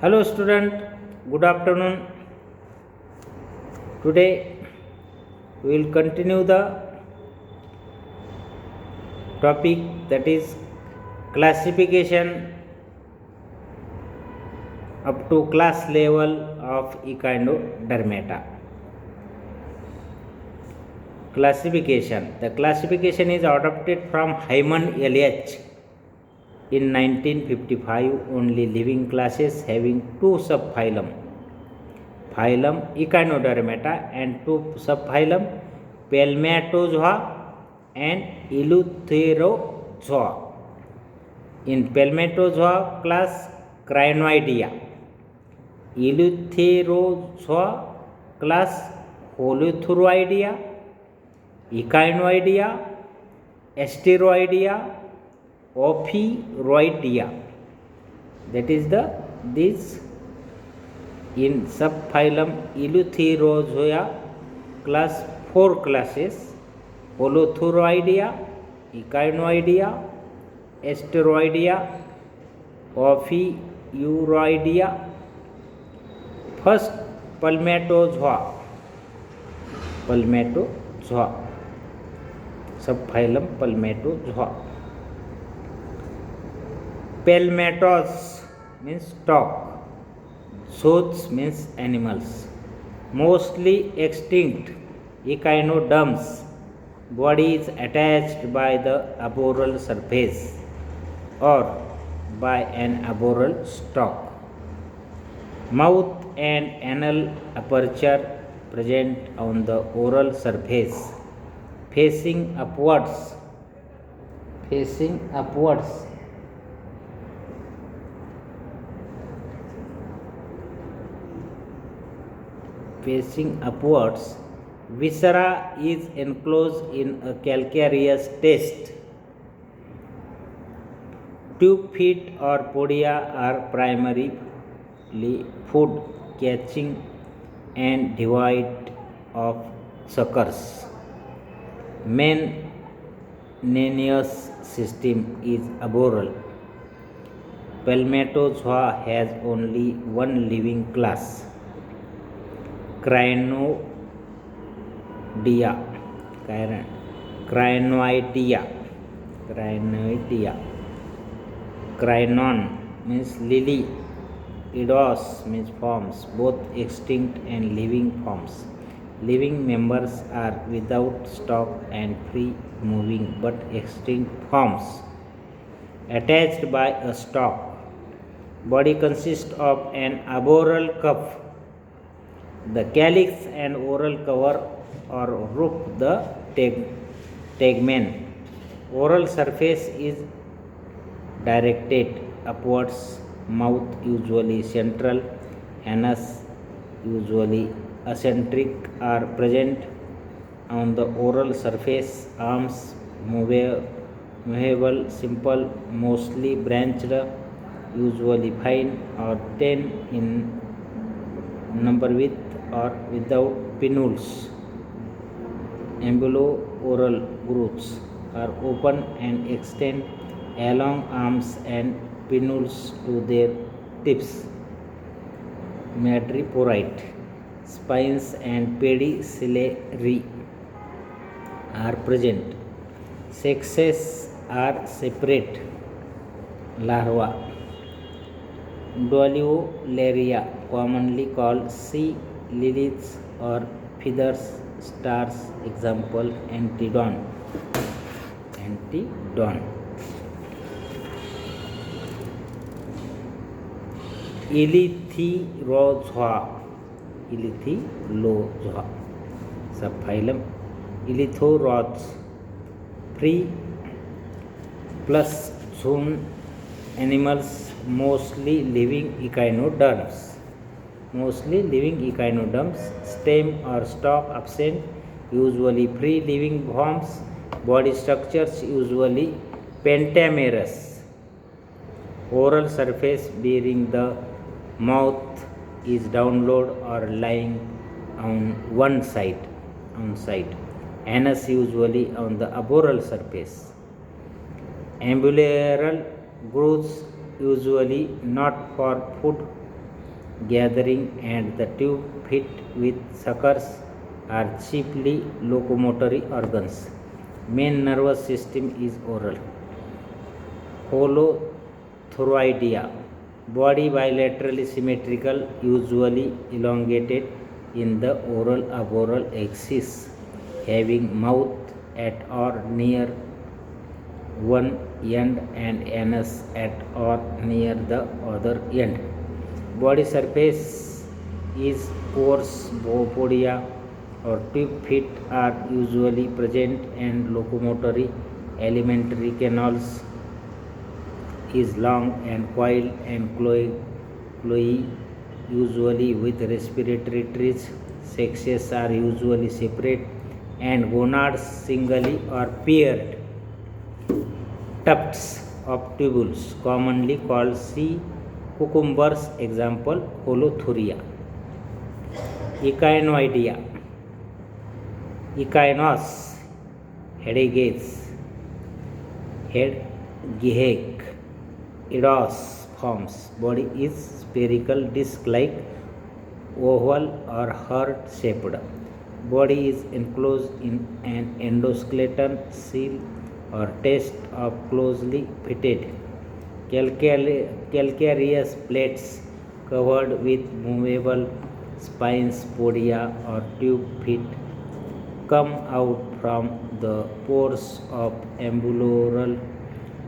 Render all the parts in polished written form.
Hello student, good afternoon. Today we will continue the topic, that is classification up to class level of Echinodermata. Classification. The classification is adopted from Hyman L.H. in 1955. Only living classes having two subphylum, phylum Echinodermata and two subphylum Palmatozoa and Eleutherozoa. In Palmatozoa class, Crinoidea. Eleutherozoa class, Holothuriidea, Echinoidea, Asteroidea, Ophiuroidea. That is this in subphylum Eleutherozoa class, four classes: Holothuriidea, Echinoidea, Asteroidea, Ophiuroidea. First, Palmatozoa. Subphylum Palmatozoa. Palmatos means stock, zoos means animals. Mostly extinct echinoderms. Body is attached by the arboreal surface or by an arboreal stalk. Mouth and anal aperture present on the oral surface, facing upwards. Viscera is enclosed in a calcareous test. Tube feet or podia are primarily food catching and devoid of suckers. Main nervous system is arboreal. Palmatozoa has only one living class, Crinoidea. Crinon means lily. Eidos means forms, both extinct and living forms. Living members are without stalk and free moving, but extinct forms attached by a stalk. Body consists of an arboreal cup. The calyx and oral cover or roof the tegmen. Oral surface is directed upwards. Mouth usually central, anus usually eccentric, are present on the oral surface. Arms movable, simple, mostly branched, usually fine or 10 in number with or without pinnules. Ambulo-oral growths are open and extend along arms and pinnules to their tips. Madreporite. Spines and pedicellary are present. Sexes are separate. Larva. Dualiolaria, commonly called sea lilies or feather stars. Example, Antedon. Eleutherozoa. Subphylum Eleutherozoa. Free plus zone animals, mostly living echinoderms. Stem or stalk absent, usually free living forms. Body structures usually pentamerous. Oral surface bearing the mouth is downward or lying on one side. Anus usually on the arboreal surface. Ambular growths usually not for food gathering, and the tube fit with suckers are chiefly locomotory organs. Main nervous system is oral. Holothuroidea. Body bilaterally symmetrical, usually elongated in the oral-aboral axis, having mouth at or near one end and anus at or near the other end. Body surface is coarse. Podia or tube feet are usually present, and locomotory alimentary canals is long and coiled and cloy, usually with respiratory trees. Sexes are usually separate, and gonads singly or paired. Tufts of tubules, commonly called sea cucumbers. Example, Holothuria. Echinoidea. Echinos, headaches, headache. Eidos forms. Body is spherical, disc-like, oval or heart-shaped. Body is enclosed in an endoskeleton seal or test of closely fitted calcareous plates covered with movable spines. Podia or tube feet come out from the pores of ambulatory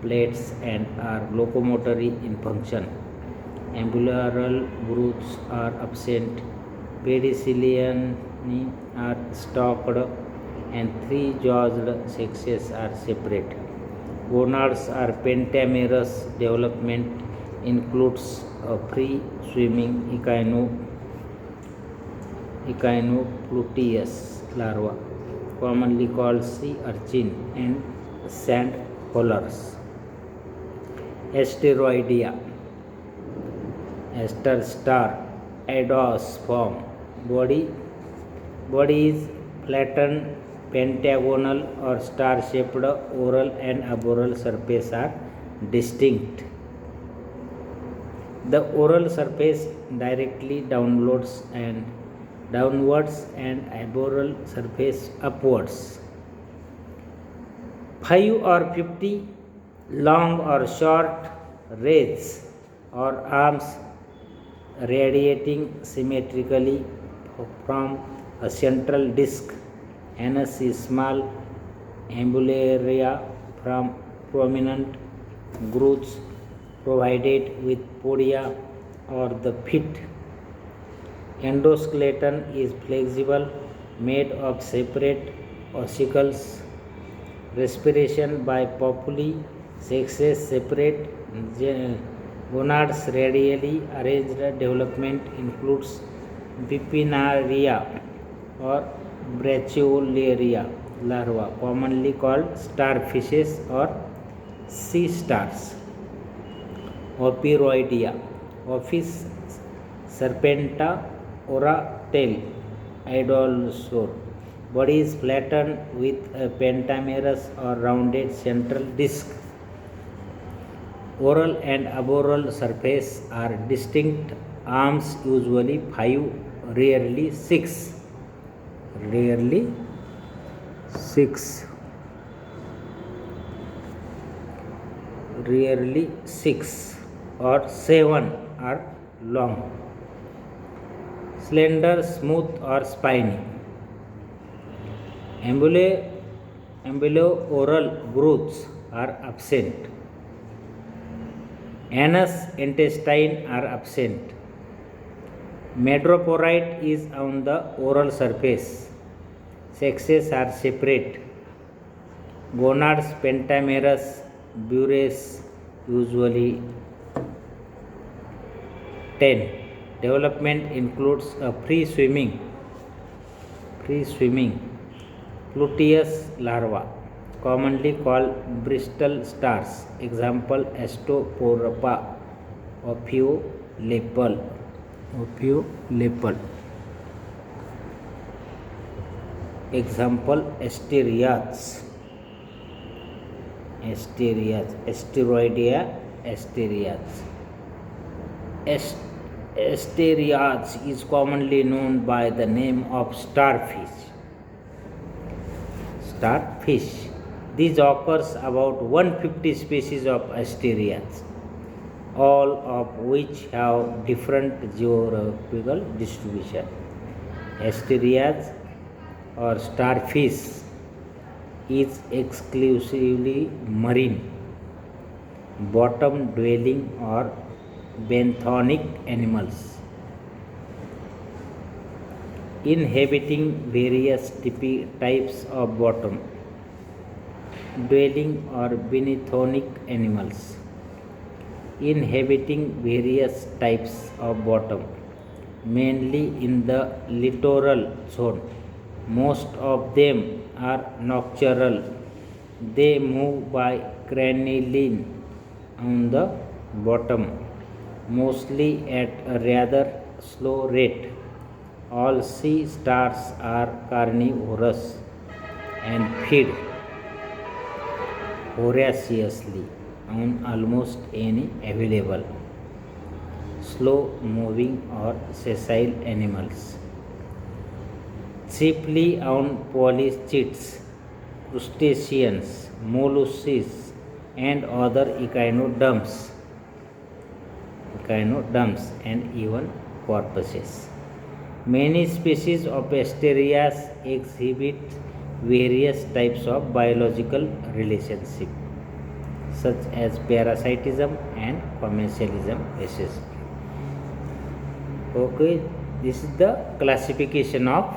plates and are locomotory in function. Ambulatory growths are absent. Pedicellini are stalked, and three-jawed sexes are separate. Gonads are pentamerous. Development includes a free-swimming echinopluteus larva, commonly called sea urchin, and sand hollers. Asteroidea. Aster star. Eidos form. Body is flattened, pentagonal or star-shaped. Oral and aboral surface are distinct. The oral surface directly downwards and aboral surface upwards. 5 or 50 long or short rays or arms radiating symmetrically from a central disc. Anus is small. Ambularia from prominent growths provided with podia or the feet. Endoskeleton is flexible, made of separate ossicles. Respiration by papulae. Sexes separate. Gonads radially arranged. Development includes bipinnaria or brachyolaria larvae, commonly called starfishes or sea stars. Operoidea. Ophis serpenta ora tail. Idolosaur. Body is flattened with a pentamerous or rounded central disc. Oral and aboral surface are distinct. Arms usually 5, rarely 6. Rarely 6 or 7 are long. Slender, smooth or spiny. Ambulooral growths are absent. Anus, intestine are absent. Madroporite is on the oral surface. Sexes are separate. Gonads pentamerous. Bures usually 10. Development includes a free swimming Pluteus larva, commonly called Bristol stars. Example, Astoporpa ophiolapal. Example, Asterias. Asteroidea, Asterias. Asterias is commonly known by the name of starfish. Starfish. These occurs about 150 species of asterias, all of which have different geographical distribution. Asterias or starfish is exclusively marine, bottom dwelling or benthonic animals, inhabiting various types of bottom dwelling or benthonic animals, inhabiting various types of bottom, mainly in the littoral zone. Most of them are nocturnal. They move by crinoline on the bottom, mostly at a rather slow rate. All sea stars are carnivorous and feed voraciously on almost any available slow moving or sessile animals, chiefly on polychaetes, crustaceans, molluscs, and other echinoderms and even porpoises. Many species of asterias exhibit various types of biological relationship, such as parasitism and commensalism. Okay, this is the classification of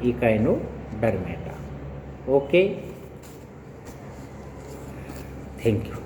Echinodermata. Okay, thank you.